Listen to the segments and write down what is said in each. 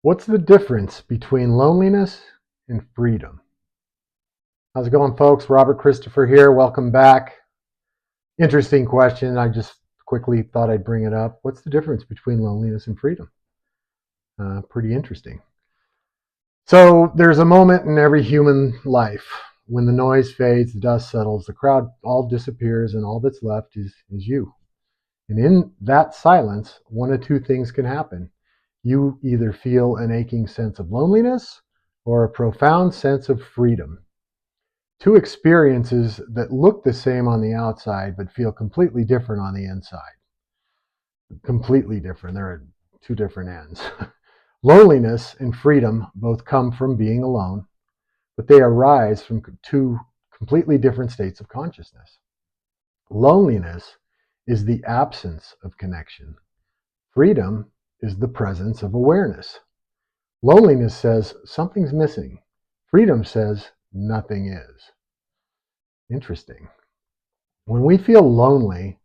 What's the difference between loneliness and freedom? How's it going, folks? Robert Christopher here. Welcome back. Interesting question. I just quickly thought I'd bring it up. What's the difference between loneliness and freedom? Pretty interesting. So there's a moment in every human life when the noise fades, the dust settles, the crowd all disappears, and all that's left is you. And in that silence, one of two things can happen. You either feel an aching sense of loneliness or a profound sense of freedom. Two experiences that look the same on the outside but feel completely different on the inside. Completely different. They're at two different ends. Loneliness and freedom both come from being alone, but they arise from two completely different states of consciousness. Loneliness is the absence of connection. Freedom is the presence of awareness. Loneliness says something's missing. Freedom says nothing is. Interesting. When we feel lonely,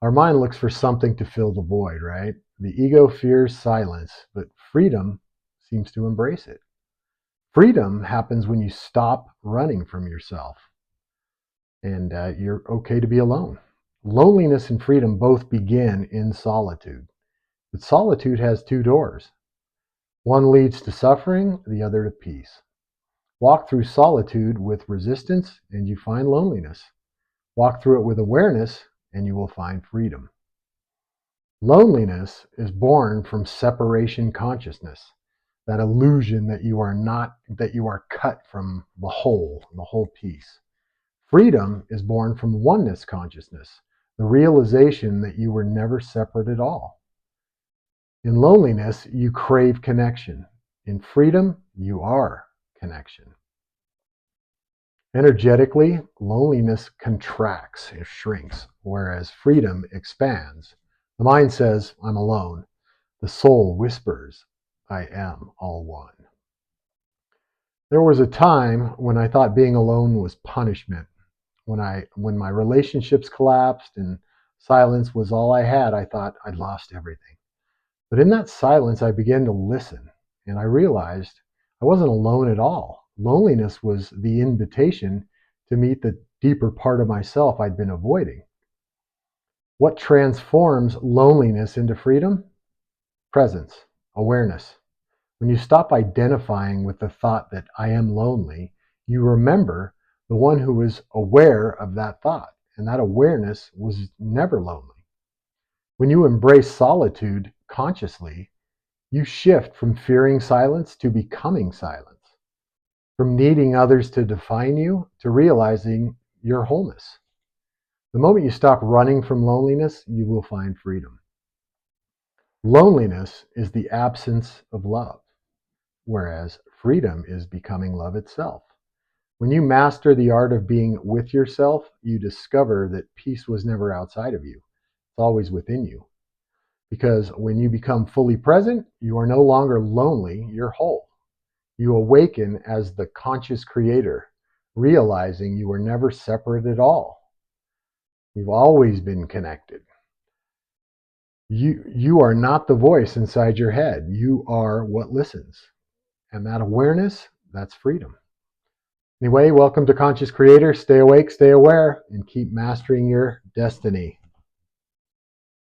our mind looks for something to fill the void, right? The ego fears silence, but freedom seems to embrace it. Freedom happens when you stop running from yourself and you're okay to be alone. Loneliness and freedom both begin in solitude, but solitude has two doors. One leads to suffering, the other to peace. Walk through solitude with resistance and you find loneliness. Walk through it with awareness and you will find freedom. Loneliness is born from separation consciousness, that illusion that you are cut from the whole piece. Freedom is born from oneness consciousness, the realization that you were never separate at all. In loneliness, you crave connection. In freedom, you are connection. Energetically, loneliness contracts, it shrinks, whereas freedom expands. The mind says, I'm alone. The soul whispers, I am all one. There was a time when I thought being alone was punishment. When my relationships collapsed and silence was all I had, I thought I'd lost everything. But in that silence, I began to listen, and I realized I wasn't alone at all. Loneliness was the invitation to meet the deeper part of myself I'd been avoiding. What transforms loneliness into freedom? Presence, awareness. When you stop identifying with the thought that I am lonely, you remember the one who was aware of that thought, and that awareness was never lonely. When you embrace solitude consciously, you shift from fearing silence to becoming silence, from needing others to define you to realizing your wholeness. The moment you stop running from loneliness, you will find freedom. Loneliness is the absence of love, whereas freedom is becoming love itself. When you master the art of being with yourself, you discover that peace was never outside of you. It's always within you. Because when you become fully present, you are no longer lonely, you're whole. You awaken as the conscious creator, realizing you were never separate at all. You've always been connected. You are not the voice inside your head. You are what listens. And that awareness, that's freedom. Anyway, welcome to Conscious Creator. Stay awake, stay aware, and keep mastering your destiny.